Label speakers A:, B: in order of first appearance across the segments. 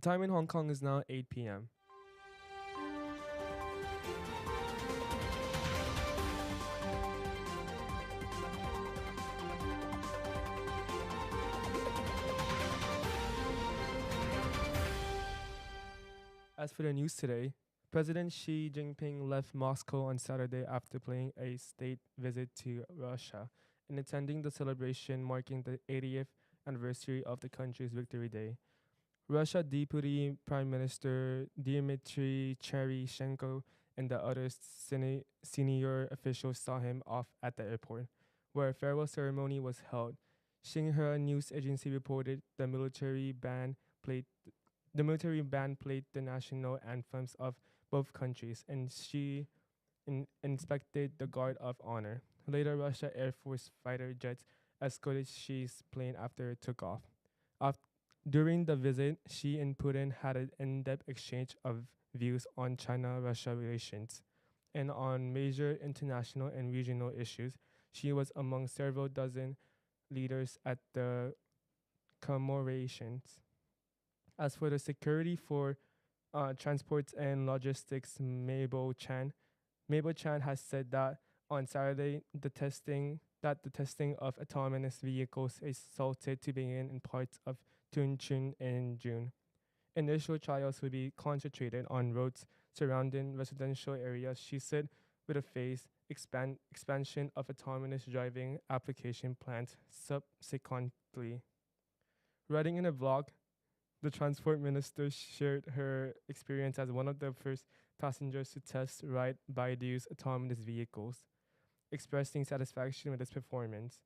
A: Time in Hong Kong is now 8 p.m. As for the news today, President Xi Jinping left Moscow on Saturday after paying a state visit to Russia and attending the celebration marking the 80th anniversary of the country's Victory Day. Russia Deputy Prime Minister Dmitry Cheryshenko and the other senior officials saw him off at the airport, where a farewell ceremony was held. Xinhua news agency reported played the military band played the national anthems of both countries, and she inspected the Guard of Honor. Later, Russia Air Force fighter jets escorted Xi's plane after it took off. Af- During the visit, Xi and Putin had an in-depth exchange of views on China-Russia relations and on major international and regional issues. She was among several dozen leaders at the commemorations. As for the security for transports and logistics, Mabel Chan has said that on Saturday the testing of autonomous vehicles is salted to begin in parts of Tunchun in June. Initial trials will be concentrated on roads surrounding residential areas, she said, with a phased expansion of autonomous driving application plans subsequently. Writing in a blog, the transport minister shared her experience as one of the first passengers to test ride Baidu's autonomous vehicles, expressing satisfaction with its performance.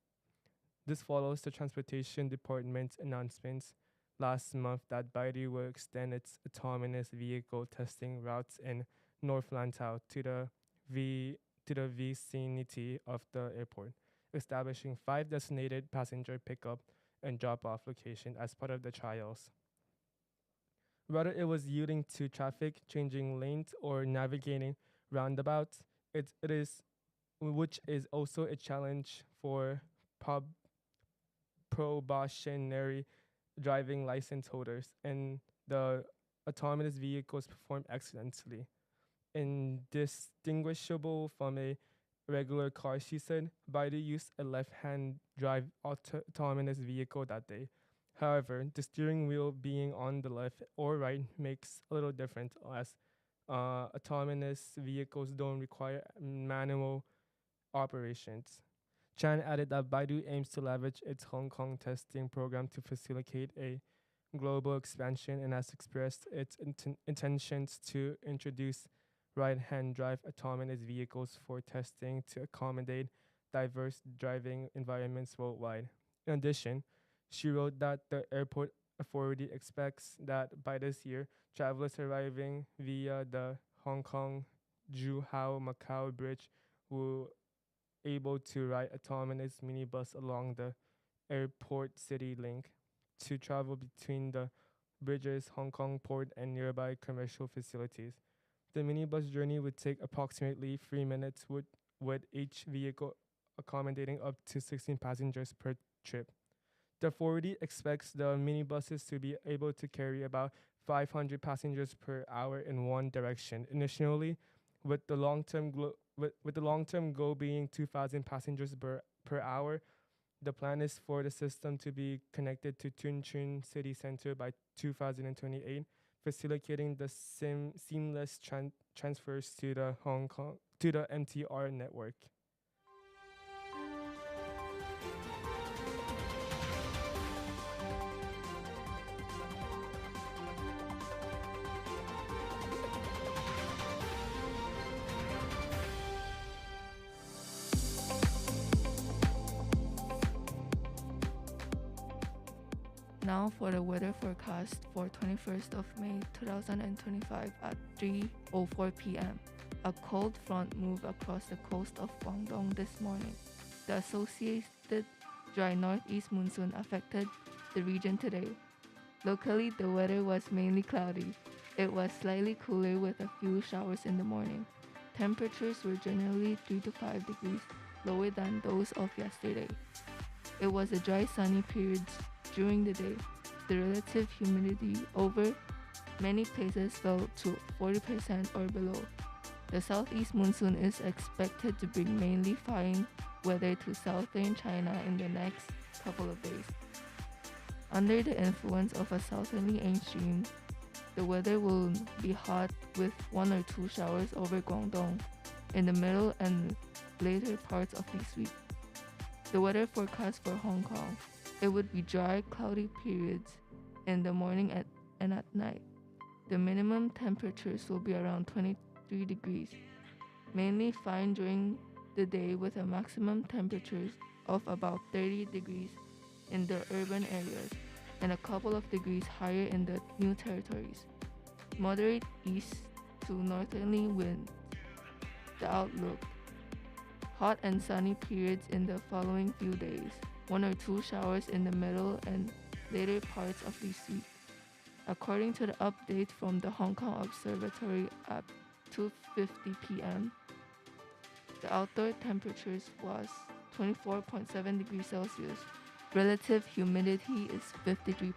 A: This follows the Transportation Department's announcements last month that Baidu will extend its autonomous vehicle testing routes in North Lantau to the vicinity of the airport, establishing 5 designated passenger pickup and drop-off locations as part of the trials. Whether it was yielding to traffic, changing lanes, or navigating roundabouts, it is which is also a challenge for probationary driving license holders, and the autonomous vehicles perform excellently. Indistinguishable from a regular car, she said. Baidu used a left-hand drive autonomous vehicle that day. However, the steering wheel being on the left or right makes a little difference, as autonomous vehicles don't require manual operations. Chan added that Baidu aims to leverage its Hong Kong testing program to facilitate a global expansion and has expressed its intentions to introduce right-hand drive autonomous vehicles for testing to accommodate diverse driving environments worldwide. In addition, she wrote that the airport authority expects that by this year, travelers arriving via the Hong Kong Zhuhao Macau Bridge will able to ride autonomous minibus along the airport city link to travel between the bridge's Hong Kong port and nearby commercial facilities. The minibus journey would take approximately 3 minutes with each vehicle accommodating up to 16 passengers per trip. The authority expects the minibuses to be able to carry about 500 passengers per hour in one direction. Initially, with the long-term goal being 2,000 passengers per hour, the plan is for the system to be connected to Tuen Chun City Center by 2028, facilitating the seamless transfers to the MTR network.
B: Now for the weather forecast for 21st of May 2025 at 3:04 p.m. A cold front moved across the coast of Guangdong this morning. The associated dry northeast monsoon affected the region today. Locally, the weather was mainly cloudy. It was slightly cooler with a few showers in the morning. Temperatures were generally 3 to 5 degrees lower than those of yesterday. It was a dry sunny period during the day. The relative humidity over Many places fell to 40% or below. The southeast monsoon is expected to bring mainly fine weather to southern China in the next couple of days. Under the influence of a southerly stream, the weather will be hot with 1 or 2 showers over Guangdong in the middle and later parts of this week. The weather forecast for Hong Kong, it would be dry, cloudy periods in the morning and at night. The minimum temperatures will be around 23 degrees, mainly fine during the day with a maximum temperatures of about 30 degrees in the urban areas and a couple of degrees higher in the new territories. Moderate east to northerly winds. The outlook. Hot and sunny periods in the following few days. 1 or 2 showers in the middle and later parts of this week. According to the update from the Hong Kong Observatory at 2:50 p.m., the outdoor temperatures was 24.7 degrees Celsius. Relative humidity is 53%.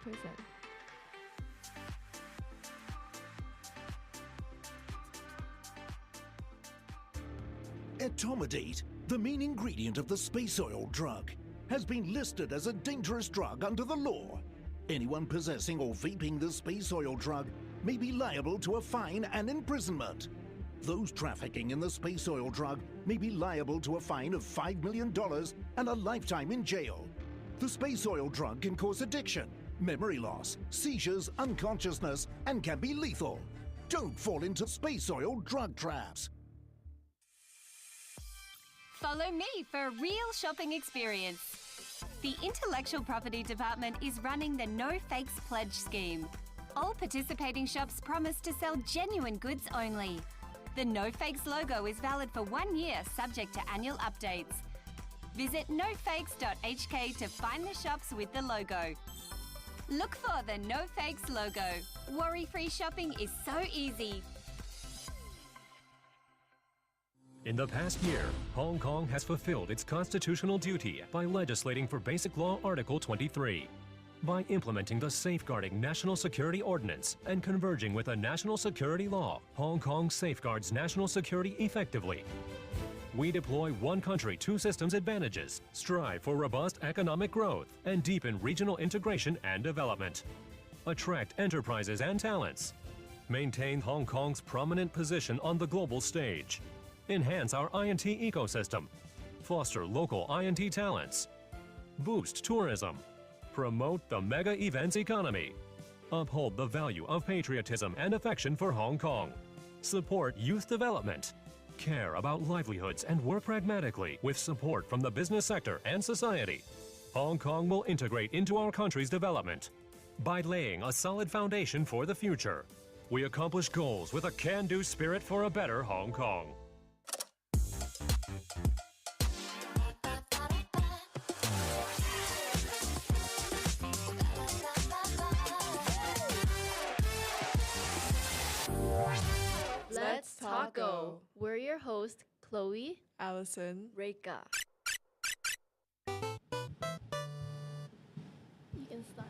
C: Etomidate, the main ingredient of the space oil drug, has been listed as a dangerous drug under the law. Anyone possessing or vaping the space oil drug may be liable to a fine and imprisonment. Those trafficking in the space oil drug may be liable to a fine of $5 million and a lifetime in jail. The space oil drug can cause addiction, memory loss, seizures, unconsciousness, and can be lethal. Don't fall into space oil drug traps.
D: Follow me for a real shopping experience. The Intellectual Property Department is running the No Fakes Pledge Scheme. All participating shops promise to sell genuine goods only. The No Fakes logo is valid for 1 year, subject to annual updates. Visit nofakes.hk to find the shops with the logo. Look for the No Fakes logo. Worry-free shopping is so easy.
E: In the past year, Hong Kong has fulfilled its constitutional duty by legislating for Basic Law Article 23. By implementing the Safeguarding National Security Ordinance and converging with a national security law, Hong Kong safeguards national security effectively. We deploy one country, two systems advantages, strive for robust economic growth, and deepen regional integration and development. Attract enterprises and talents. Maintain Hong Kong's prominent position on the global stage. Enhance our INT ecosystem. Foster local INT talents. Boost tourism. Promote the mega events economy. Uphold the value of patriotism and affection for Hong Kong. Support youth development. Care about livelihoods and work pragmatically with support from the business sector and society. Hong Kong will integrate into our country's development by laying a solid foundation for the future. We accomplish goals with a can-do spirit for a better Hong Kong.
F: Let's Taco. We're your hosts, Chloe,
G: Allison,
F: Reika. You can start.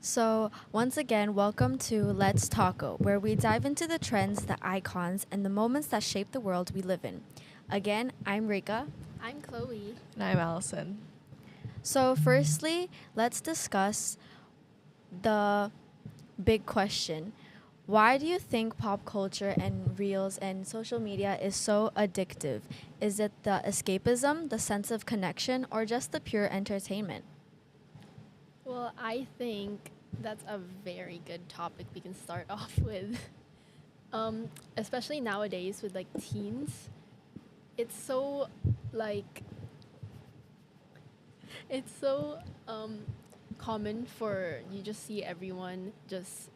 H: So, once again, welcome to Let's Taco, where we dive into the trends, the icons, and the moments that shape the world we live in. Again, I'm Reika.
F: I'm Chloe.
G: and I'm Allison.
H: So, firstly, let's discuss the big question. Why do you think pop culture and reels and social media is so addictive? Is it the escapism, the sense of connection, or just the pure entertainment?
F: Well, I think that's a very good topic we can start off with. Especially nowadays with like teens. It's so common for you just see everyone just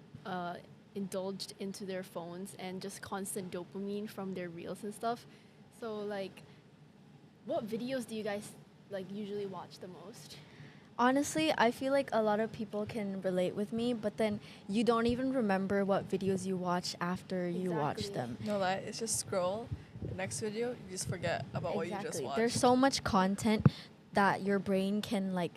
F: indulged into their phones and just constant dopamine from their reels and stuff. So like, what videos do you guys like usually watch the most?
H: Honestly, I feel like a lot of people can relate with me, but then you don't even remember what videos you watch after you watch
F: Exactly.
H: them.
G: No, that it's just scroll the next video. You just forget about what you just watched.
H: There's so much content that your brain can like,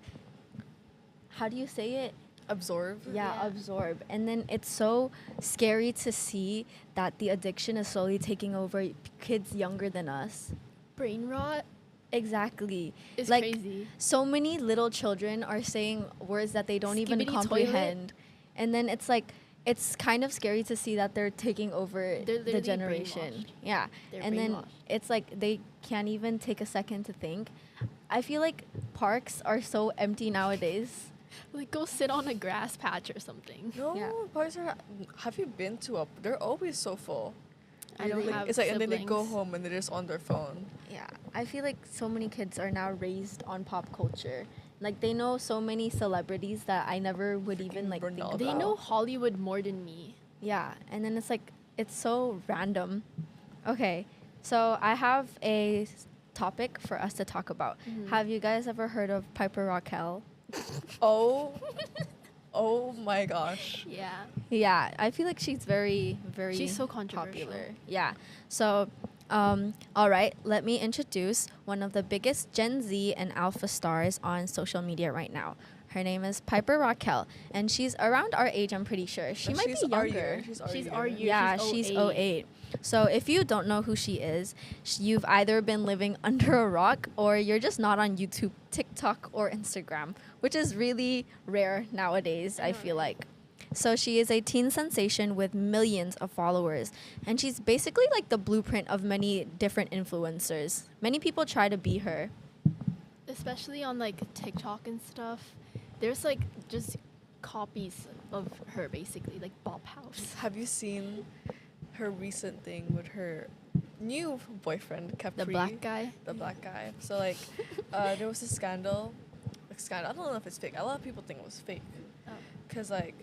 H: how do you say it?
G: absorb.
H: Yeah, absorb. And then it's so scary to see that the addiction is slowly taking over kids younger than us.
F: Brain rot
H: Exactly.
F: is
H: Like,
F: crazy.
H: so many little children are saying words that they don't even
F: Skibbity
H: comprehend. And then it's like, it's kind of scary to see that they're taking over
F: They're
H: the
F: literally
H: generation.
F: brainwashed.
H: Yeah.
F: They're
H: And then
F: brainwashed.
H: it's like they can't even take a second to think. I feel like parks are so empty nowadays.
F: Like, go sit on a grass patch or something.
G: No,
H: Yeah.
G: parks are. Have you been to a? They're always so full.
F: I don't
G: Like,
F: have
G: it's like, and then they go
F: siblings.
G: home and they're just on their phone.
H: Yeah, I feel like so many kids are now raised on pop culture. Like they know so many celebrities that I never would even like think
G: Ronaldo.
H: about.
F: They know Hollywood more than me.
H: Yeah, and then it's like it's so random. Okay, so I have a topic for us to talk about.
F: Mhm.
H: Have you guys ever heard of Piper Raquel?
G: Oh, oh my gosh.
F: Yeah.
H: Yeah, I feel like she's very, very
F: She's so controversial.
H: popular. Yeah. So, all right, let me introduce one of the biggest Gen Z and Alpha stars on social media right now. Her name is Piper Raquel, and she's around our age, I'm pretty sure. She might
G: She's
H: be
G: our
H: younger.
G: year. She's our
F: She's
G: year.
F: our year.
H: Yeah,
F: She's
H: she's
F: 08.
H: 08. So if you don't know who she is, you've either been living under a rock or you're just not on YouTube, TikTok, or Instagram, which is really rare nowadays, I feel like. So she is a teen sensation with millions of followers, and she's basically like the blueprint of many different influencers. Many people try to be her.
F: Especially on like TikTok and stuff. There's like just copies of her basically, like Bop House.
G: Have you seen her recent thing with her new boyfriend, Capri?
F: The black guy.
G: The black guy. So like, there was a scandal. Like scandal. I don't know if it's fake. A lot of people think it was fake.
F: Oh.
G: Cause like,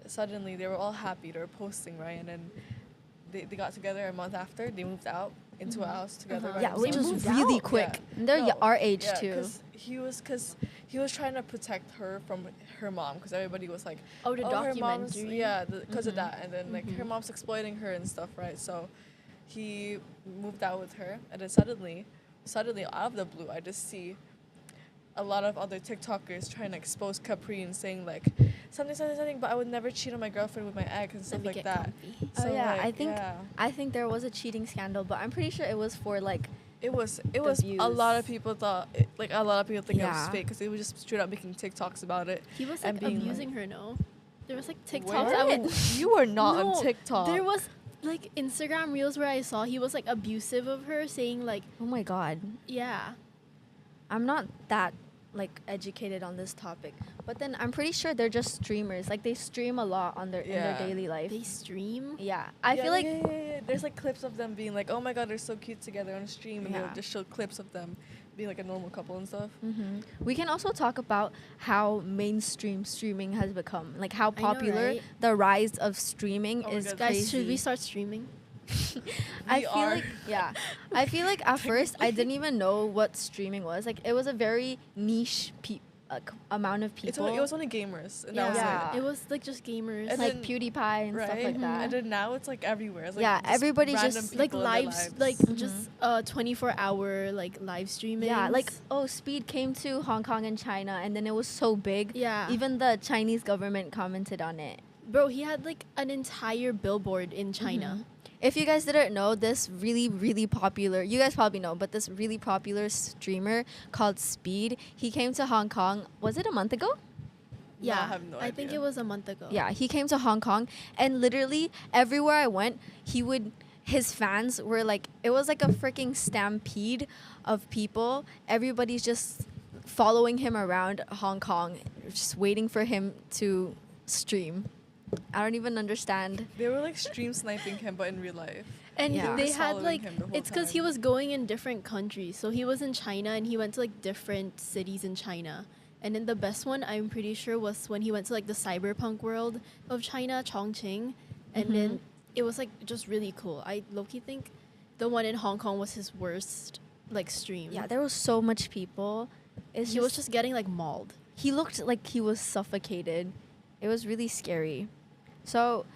G: suddenly they were all happy. They were posting, right? And then they got together a month after. They moved out into a house together.
F: Uh-huh.
G: by
H: Yeah, which was
G: themselves.
H: really
F: out?
H: quick.
G: Yeah.
H: And they're
G: No,
H: our age
G: yeah,
H: too.
G: Cause he was trying to protect her from her mom, because everybody was like,
F: Oh, the
G: her mom's,
F: documentary.
G: yeah, because of
H: Mhm.
G: that, and then like her
F: Mhm.
G: mom's exploiting her and stuff, right? So he moved out with her, and then suddenly out of the blue, I just see a lot of other TikTokers trying to expose Capri and saying like something, but I would never cheat on my girlfriend with my ex and stuff
F: Let me
G: like
F: get
G: that.
F: comfy.
H: Oh
G: So,
H: yeah,
G: like,
H: I think
G: yeah.
H: I think there was a cheating scandal, but I'm pretty sure it was for like
G: It was
H: views.
G: a lot of people thought like a lot of people think it was
H: Yeah.
G: fake because they were just straight up making TikToks about it.
F: He was
G: and
F: like
G: being like-
F: abusing her, no? There was like TikToks.
G: What?
F: I would,
G: You were not
F: No,
G: on TikTok.
F: There was like Instagram reels where I saw he was like abusive of her, saying like,
H: oh my god.
F: yeah.
H: I'm not that like educated on this topic, but then I'm pretty sure they're just streamers. Like they stream a lot on their in their
G: Yeah.
H: daily life.
F: They stream.
H: Yeah, I feel like
G: yeah. There's like clips of them being like, oh my god, they're so cute together on stream, and
H: Yeah.
G: they'll just show clips of them being like a normal couple and stuff.
H: we can also talk about how mainstream streaming has become, like how
F: I know,
H: popular
F: right?
H: the rise of streaming
G: Oh my
H: is
G: God.
F: Guys,
H: crazy.
F: should we start streaming?
H: I
G: We
H: feel
G: are.
H: like yeah, I feel like at first I didn't even know what streaming was. Like it was a very niche amount of people.
G: It was only gamers, and
F: Yeah,
G: that was
H: Yeah.
F: it was like just gamers.
G: And
H: like
G: then-
H: PewDiePie and stuff
G: right.
H: like
F: Mhm.
H: that.
G: And then now it's like everywhere. It's like
H: Yeah,
G: just
H: everybody
G: random
H: just,
F: like
G: people in their
F: lives,
G: lives.
F: like
H: Mhm.
F: just 24-hour like live streaming.
H: Yeah, like Speed came to Hong Kong and China, and then it was so big.
F: yeah.
H: Even the Chinese government commented on it.
F: Bro, he had like an entire billboard in China.
H: If you guys didn't know, this really, really popular, you guys probably know, but this really popular streamer called Speed, he came to Hong Kong, was it a month ago?
G: No, I have no
F: I think
G: idea.
F: it was a month ago.
H: Yeah, he came to Hong Kong, and literally everywhere I went, his fans were like, it was like a freaking stampede of people. Everybody's just following him around Hong Kong, just waiting for him to stream. I don't even understand.
G: They were like stream sniping him, but in real life.
F: And
H: Yeah.
F: they
G: Just
F: had
G: following
F: like
G: him the whole
F: it's because he
G: time.
F: was going in different countries. So he was in China and he went to like different cities in China. And then the best one I'm pretty sure was when he went to like the cyberpunk world of China, Chongqing. And then it was like just really cool. I low-key think the one in Hong Kong was his worst like stream.
H: Yeah, there was so much people.
F: He was just getting like mauled.
H: He looked like he was suffocated. It was really scary. So,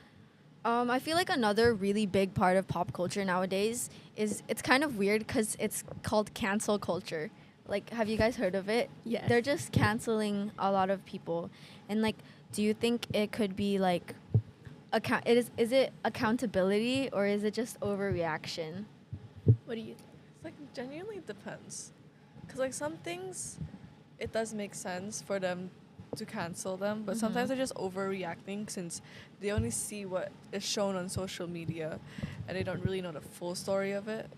H: I feel like another really big part of pop culture nowadays is it's kind of weird because it's called cancel culture. Like, have you guys heard of it?
F: Yes.
H: They're just canceling a lot of people. And, like, do you think it could be like is it accountability or is it just overreaction?
F: What do you think?
G: It's like genuinely depends. Because like some things, it does make sense for them to cancel them, but sometimes they're just overreacting since they only see what is shown on social media and they don't really know the full story of it.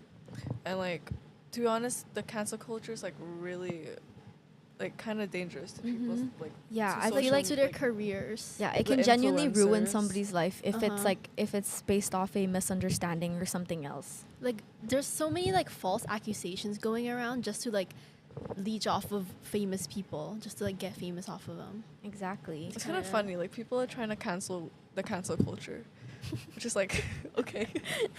G: And like, to be honest, the cancel culture is like really like kind of dangerous to people's like
H: Yeah,
G: to
H: I
F: Like
H: feel
F: like
H: like
F: to their careers.
H: yeah, it
G: the
H: can genuinely ruin
G: influencers.
H: somebody's life if it's
F: Uh-huh.
H: like if it's based off a misunderstanding or something else.
F: Like there's so many like false accusations going around just to like leech off of famous people, just to like get famous off of them.
H: Exactly.
G: It's kind of
F: kinda-
G: funny. Like people are trying to cancel the cancel culture, which is like okay.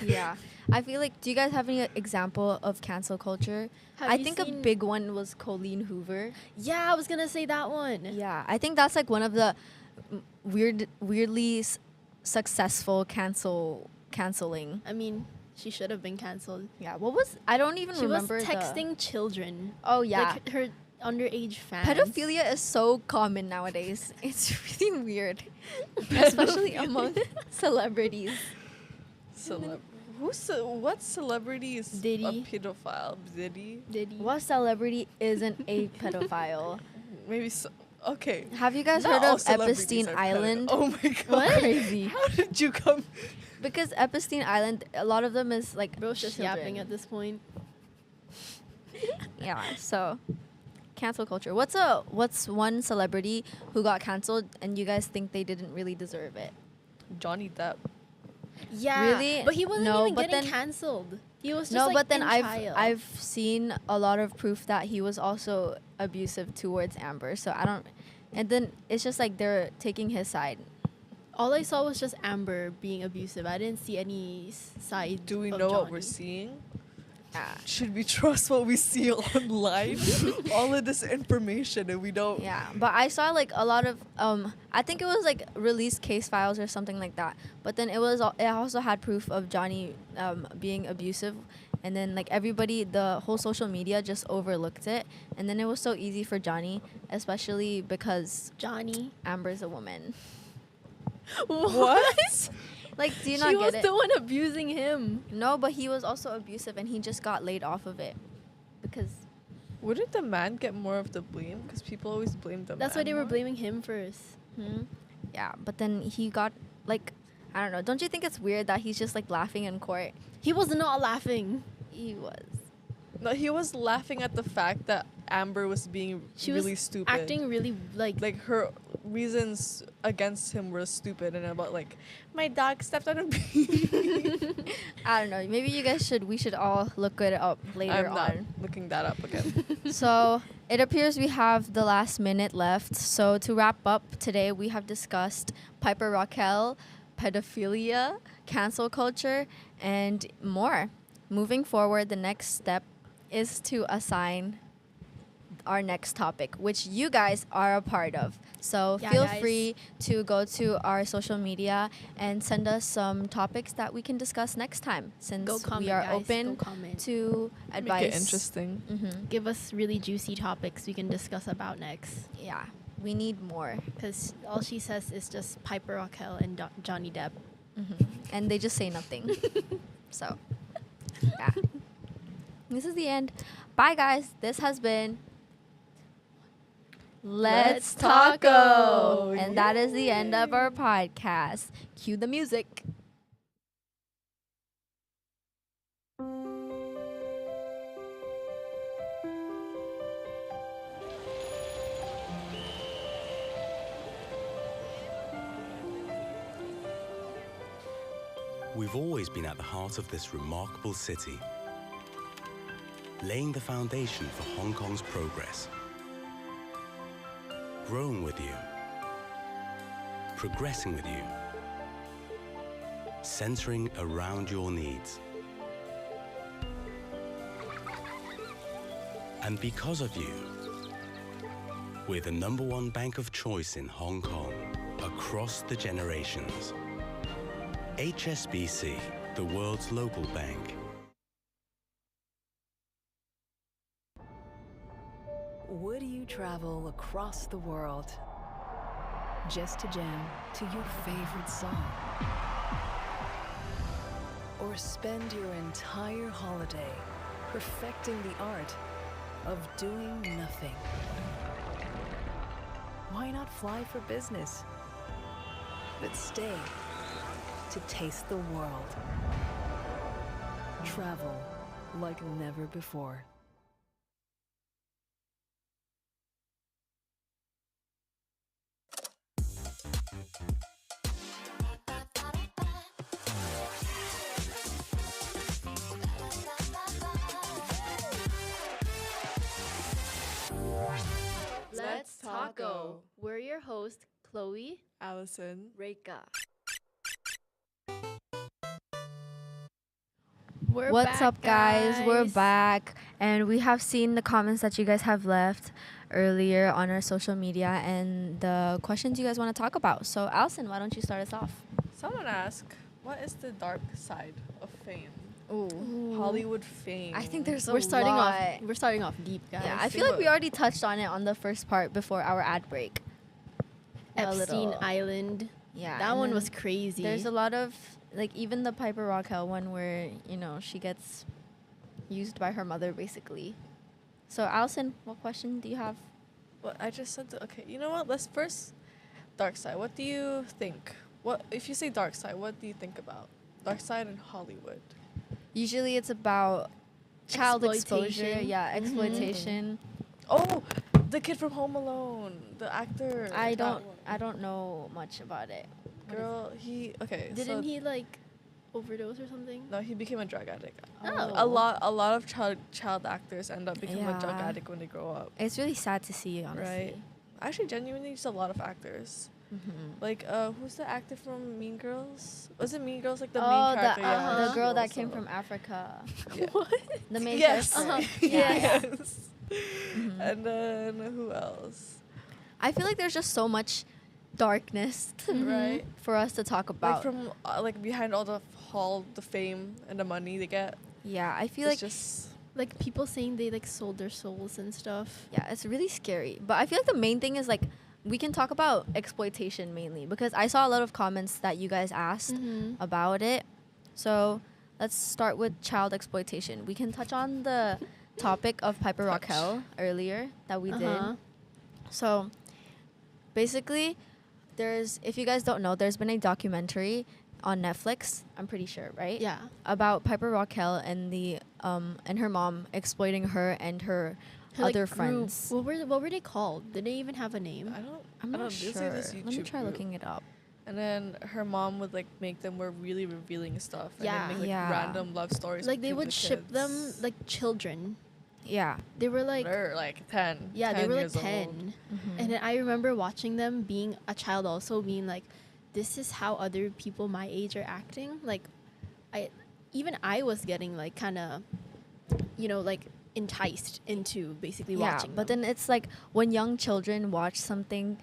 H: Yeah. I feel like, do you guys have any example of cancel culture?
F: Have
H: I
F: you
H: think a
F: seen-
H: big one was Colleen Hoover.
F: Yeah, I was gonna say that one.
H: Yeah, I think that's like one of the weirdly successful canceling.
F: I mean, she should have been canceled.
H: Yeah, what was, I don't even
F: She
H: remember
F: was
H: the-
F: texting children.
H: Oh yeah.
F: Like her underage fans.
H: Pedophilia is so common nowadays. It's really weird, especially among celebrities.
G: What celebrity is
F: Diddy.
G: a pedophile? Diddy?
F: Diddy.
H: What celebrity isn't a pedophile?
G: Maybe so. Okay.
H: Have you guys
G: Not
H: heard
G: all
H: of
G: celebrities
H: Epstein
G: are pedo-
H: Island?
G: Oh my god.
H: What? Crazy.
G: How did you come?
H: Because Epstein Island, a lot of them is like
F: Bro's just
H: children.
F: yapping at this point.
H: Yeah, so cancel culture. What's one celebrity who got canceled and you guys think they didn't really deserve it?
G: Johnny Depp.
F: Yeah.
H: Really?
F: But he wasn't
H: No,
F: even
H: but
F: getting
H: then-
F: cancelled. He was just
H: No,
F: like
H: but then
F: in
H: I've
F: trial.
H: I've seen a lot of proof that he was also abusive towards Amber. So I don't, and then it's just like they're taking his side.
F: All I saw was just Amber being abusive. I didn't see any side.
G: Do we
F: of
G: know what
F: Johnny.
G: we're seeing?
H: Yeah.
G: Should we trust what we see online? All of this information and we don't.
H: Yeah, but I saw like a lot of I think it was like released case files or something like that. But then it also had proof of Johnny being abusive, and then like everybody, the whole social media just overlooked it, and then it was so easy for Johnny, especially because
F: Johnny.
H: Amber's a woman.
G: What?
H: Like, do you
F: She
H: not
F: was
H: get it?
F: the one abusing him.
H: No, but he was also abusive, and he just got laid off of it because
G: Wouldn't the man get more of the blame? Because people always blame the man.
F: That's why they were
G: more.
F: blaming him first.
H: yeah, but then he got like, I don't know. Don't you think it's weird that he's just like laughing in court?
F: He was not laughing.
H: He was.
G: No, he was laughing at the fact that Amber was being
F: She
G: really
F: was
G: stupid.
F: acting really like
G: Her reasons against him were stupid and about like, my dog stepped on a bee.
H: I don't know. Maybe we should all look it up later
G: I'm not
H: on.
G: looking that up again.
H: So it appears we have the last minute left. So to wrap up today, we have discussed Piper Raquel, pedophilia, cancel culture, and more. Moving forward, the next step is to assign our next topic, which you guys are a part of. So
F: Yeah,
H: feel
F: guys.
H: free to go to our social media and send us some topics that we can discuss next time, since
F: go comment,
H: we are
F: guys.
H: open
F: Go comment.
H: to advice.
G: Make it interesting.
F: Give us really juicy topics we can discuss about next.
H: Yeah, we need more.
F: Because all she says is just Piper Raquel and Johnny Depp.
H: And they just say nothing. So, yeah. This is the end. Bye, guys. This has been Let's Taco. And that is the end of our podcast. Cue the music.
I: We've always been at the heart of this remarkable city, laying the foundation for Hong Kong's progress. Growing with you, progressing with you, centering around your needs. And because of you, we're the #1 bank of choice in Hong Kong, across the generations. HSBC, the world's local bank.
J: Would you travel across the world? just to jam to your favorite song. Or spend your entire holiday perfecting the art of doing nothing. Why not fly for business, but stay to taste the world? Travel like never before.
F: Let's taco. We're your hosts, Chloe,
G: Allison.
F: Reika.
H: What's up, guys? We're back, and we have seen the comments that you guys have left earlier on our social media and the questions you guys want to talk about. So, Allison, why don't you start us off?
G: Someone asked, what is the dark side of fame?
H: Ooh.
G: Hollywood fame.
H: I think there's
F: We're starting
H: lot.
F: off. We're starting off deep, guys.
H: Yeah, I feel like we already touched on it on the first part before our ad break.
F: Epstein Island.
H: Yeah,
F: That
H: and
F: one
H: then
F: was crazy.
H: There's a lot of, like, even the Piper Raquel one where, you know, she gets used by her mother, basically. So, Allison, what question do you have?
G: Well, I just said, okay, you know what? Let's first, dark side. What do you think? What if you say dark side, what do you think about? Dark side in Hollywood.
H: Usually it's about child exposure.
F: Exploitation.
H: Yeah, exploitation.
G: Oh, the kid from Home Alone, the actor.
H: I
G: that
H: don't
G: one.
H: I don't know much about it.
G: Girl, okay.
F: Didn't
G: so
F: he like overdose or something?
G: No, he became a drug addict.
F: Oh.
G: A lot of child actors end up becoming a drug
H: Yeah.
G: addict when they grow up.
H: It's really sad to see, honestly.
G: Right. Actually, genuinely, just a lot of actors.
H: Mm-hmm.
G: Like, who's the actor from Mean Girls? Was it Mean Girls? Like the
H: Oh,
G: main character.
H: the
G: she
H: girl that
G: also-
H: came from Africa.
G: Yeah.
H: The main
G: Yes.
H: character.
G: Yes.
H: Mhm.
G: And then who else?
H: I feel like there's just so much darkness
G: Right.
H: for us to talk
G: Like
H: about.
G: from like behind all the fame and the money they get.
H: Yeah, I feel
G: It's
H: like
G: just
F: Like people saying they like sold their souls and stuff.
H: yeah, it's really scary. But I feel like the main thing is like we can talk about exploitation mainly because I saw a lot of comments that you guys asked
F: Mm-hmm.
H: about it. So let's start with child exploitation. We can touch on the topic of Piper
G: Touch.
H: Raquel earlier that we did.
F: Uh-huh.
H: So basically, if you guys don't know, there's been a documentary on Netflix, I'm pretty sure, right?
F: Yeah.
H: About Piper Raquel and and her mom exploiting her and her
F: Her, like,
H: other
F: group.
H: friends.
F: What were they called? Did they even have a name?
H: I'm
G: I
H: not
G: don't
H: sure.
G: know. This
H: Let me
G: YouTube
H: try
G: group.
H: looking it up.
G: And then her mom would like make them wear really revealing stuff.
F: Yeah.
G: And then make like
H: Yeah.
G: random love stories.
F: Like they
G: between
F: would
G: the
F: ship them
G: kids.
F: like children.
H: Yeah.
F: They were like
G: They're like 10.
F: yeah, they
G: 10
F: were like
G: years old.
F: 10.
H: Mhm.
F: And then I remember watching them being a child also being like this is how other people my age are acting. Like I was getting like kind of like enticed into basically
H: Yeah,
F: watching
H: but
F: them.
H: then it's like when young children watch something,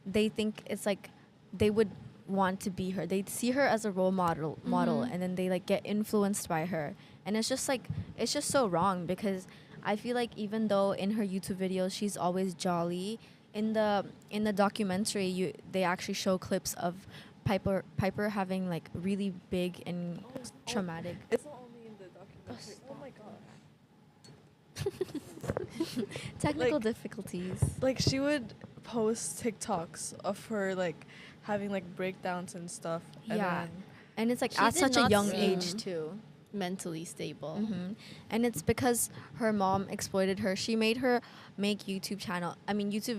H: they think it's like they would want to be her. They see her as a role model,
F: Mhm.
H: and then they like get influenced by her. And it's just so wrong because I feel like even though in her YouTube videos she's always jolly, in the documentary they actually show clips of Piper having like really big and traumatic.
G: It's not only in the documentary. Oh my god.
H: Technical
G: Like-
H: difficulties.
G: Like she would post TikToks of her like having like breakdowns and stuff. And
H: Yeah.
G: then
H: And it's like
F: She
H: at
F: did
H: such a
F: not
H: young
F: seem
H: age too.
F: mentally stable.
H: Hmm. And it's because her mom exploited her. She made her make YouTube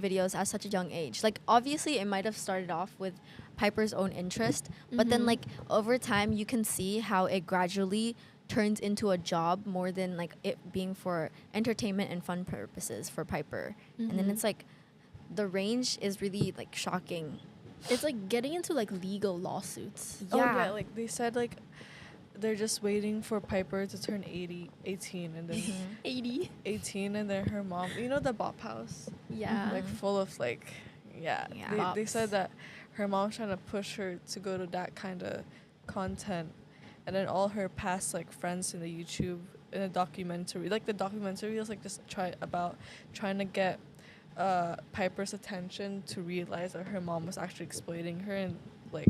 H: videos at such a young age. Like obviously it might have started off with Piper's own interest, but then
F: Mhm.
H: like over time you can see how it gradually turns into a job more than like it being for entertainment and fun purposes for Piper. And then
F: Mhm.
H: it's like the range is really like shocking.
F: It's like getting into like legal lawsuits.
G: oh yeah, like they said like they're just waiting for Piper to turn 18 and then
H: Mhm.
F: 80.
G: 18 and then her mom, you know the Bop House?
F: Yeah.
G: Like full of like
H: Yeah.
G: they said that her mom's trying to push her to go to that kind of content, and then all her past like friends in the YouTube in a documentary, like the documentary was like just trying to get Piper's attention to realize that her mom was actually exploiting her, and like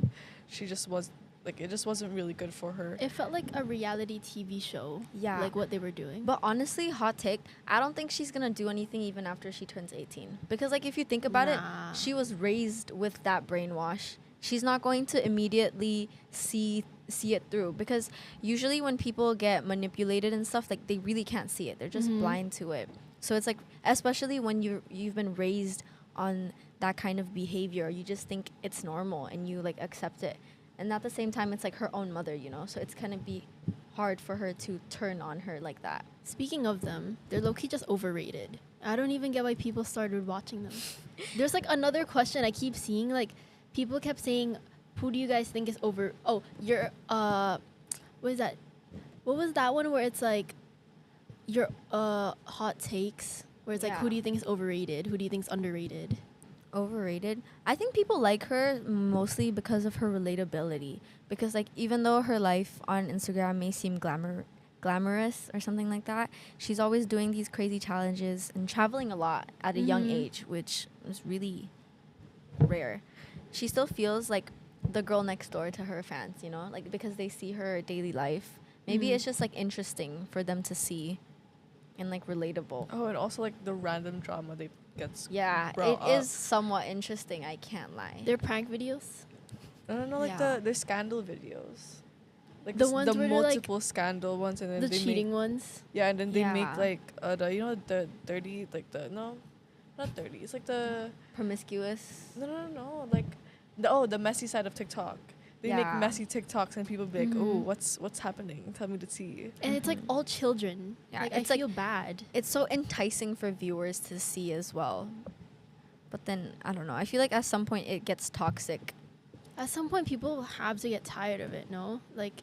G: she just was like, it just wasn't really good for her.
F: It felt like a reality TV show.
H: Yeah.
F: Like what they were doing.
H: But honestly, hot take, I don't think she's going to do anything even after she turns 18. Because, like, if you think about it, she was raised with that brainwash. She's not going to immediately see it through. Because usually when people get manipulated and stuff, like, they really can't see it. They're just blind to it. So it's like, especially when you've been raised on that kind of behavior, you just think it's normal and you, like, accept it. And at the same time, it's like her own mother, you know? So it's going to be hard for her to turn on her like that.
F: Speaking of them, they're low-key just overrated. I don't even get why people started watching them. There's like another question I keep seeing. Like, people kept saying, who do you guys think is over... Oh, you're... What is that? What was that one where it's like your hot takes? Where it's like, who do you think is overrated? Who do you think is underrated?
H: Overrated. I think people like her mostly because of her relatability. Because, like, even though her life on Instagram may seem glamorous or something like that, she's always doing these crazy challenges and traveling a lot at a young age, which is really rare. She still feels like the girl next door to her fans, you know, like, because they see her daily life. Maybe it's just like interesting for them to see and like relatable.
G: Oh, and also like the random drama they gets.
H: Yeah, it is somewhat interesting. I can't lie.
F: Their prank videos.
G: No, like the scandal videos, like
F: the ones
G: the
F: where
G: multiple like scandal ones, and then
F: the
G: they
F: cheating ones.
G: Yeah, and then they make like the dirty, like the not dirty. It's like the
H: promiscuous.
G: No, like the messy side of TikTok. They make messy TikToks and people be like, oh, what's happening? Tell me to see.
F: And it's like all children.
H: Yeah,
F: like,
H: it's
F: I feel bad.
H: It's so enticing for viewers to see as well. But then, I don't know. I feel like at some point it gets toxic.
F: At some point, people have to get tired of it, no? Like,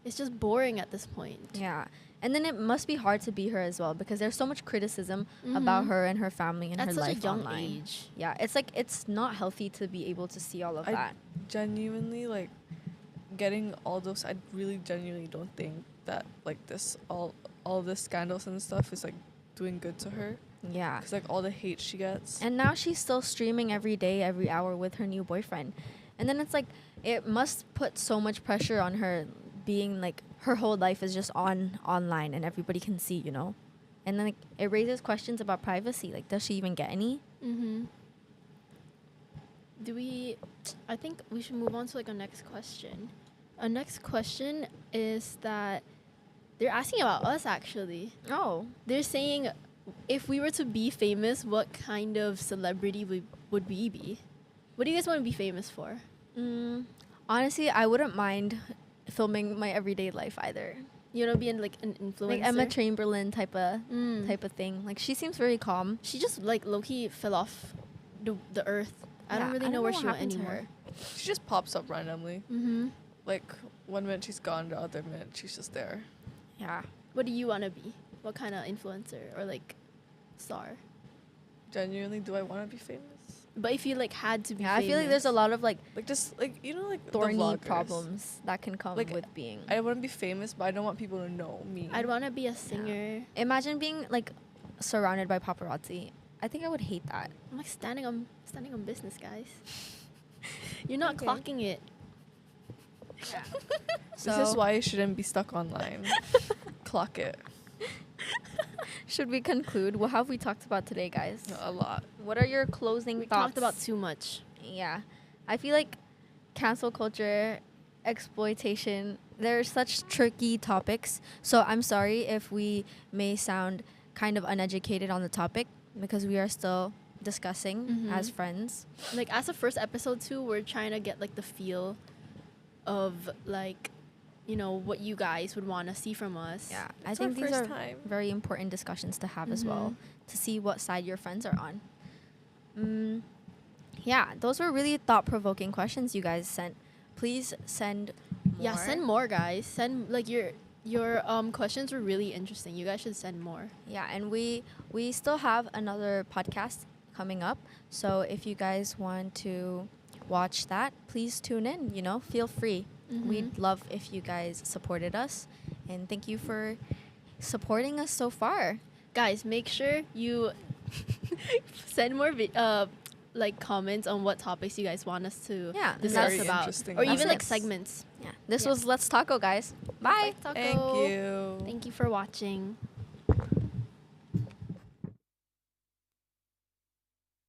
F: it's just boring at this point.
H: Yeah. And then it must be hard to be her as well because there's so much criticism about her and her family and her life
F: such a young
H: online.
F: age.
H: Yeah, it's like it's not healthy to be able to see all of that.
G: Genuinely, like, getting all those, I really genuinely don't think that, like, this all the scandals and stuff is, like, doing good to her.
H: Yeah.
G: Because, like, all the hate she gets.
H: And now she's still streaming every day, every hour with her new boyfriend. And then it's like, it must put so much pressure on her being, like, her whole life is just online and everybody can see, you know? And then, like, it raises questions about privacy. Like, does she even get any?
F: I think we should move on to, like, our next question. Our next question is that they're asking about us, actually.
H: Oh.
F: They're saying, if we were to be famous, what kind of celebrity would we be? What do you guys want to be famous for?
H: Honestly, I wouldn't mind filming my everyday life either.
F: You know, being like an influencer,
H: like Emma Chamberlain type of thing. Like, she seems very calm.
F: She just like low-key fell off the earth. I don't really know where she went anymore.
G: She just pops up randomly. Like, one minute she's gone, the other minute she's just there.
H: Yeah.
F: What do you want to be? What kind of influencer or like star?
G: Genuinely, do I want to be famous?
F: But if you like had to be famous.
H: I feel like there's a lot of like
G: just like, you know, like
H: thorny problems that can come
G: like,
H: with being.
G: I want to be famous, but I don't want people to know me.
F: I'd want to be a singer.
H: Yeah. Imagine being like surrounded by paparazzi. I think I would hate that.
F: I'm like standing on business, guys. You're not clocking it.
H: Yeah.
G: This is why you shouldn't be stuck online. Clock it.
H: Should we conclude? What have we talked about today, guys?
G: A lot.
H: What are your closing
F: we
H: thoughts?
F: Talked about too much.
H: Yeah. I feel like cancel culture, exploitation, they're such tricky topics. So I'm sorry if we may sound kind of uneducated on the topic because we are still discussing as friends.
F: Like, as a first episode too, we're trying to get like the feel of like, you know, what you guys would want to see from us.
H: Yeah, I think these are very important discussions to have as well, to see what side your friends are on. Yeah, those were really thought-provoking questions you guys sent. Please send more.
F: Yeah, send more, guys. Send like your questions were really interesting. You guys should send more.
H: Yeah, and we still have another podcast coming up. So if you guys want to watch that, please tune in, you know, feel free. We'd love if you guys supported us, and thank you for supporting us so far.
F: Guys, make sure you send more like comments on what topics you guys want us to discuss
G: Very
F: about,
G: interesting.
F: or even like
H: Topics.
F: segments.
H: Yeah. This
F: Yeah.
H: was Let's Taco, guys. Bye.
F: Taco.
G: Thank you.
F: Thank you for watching.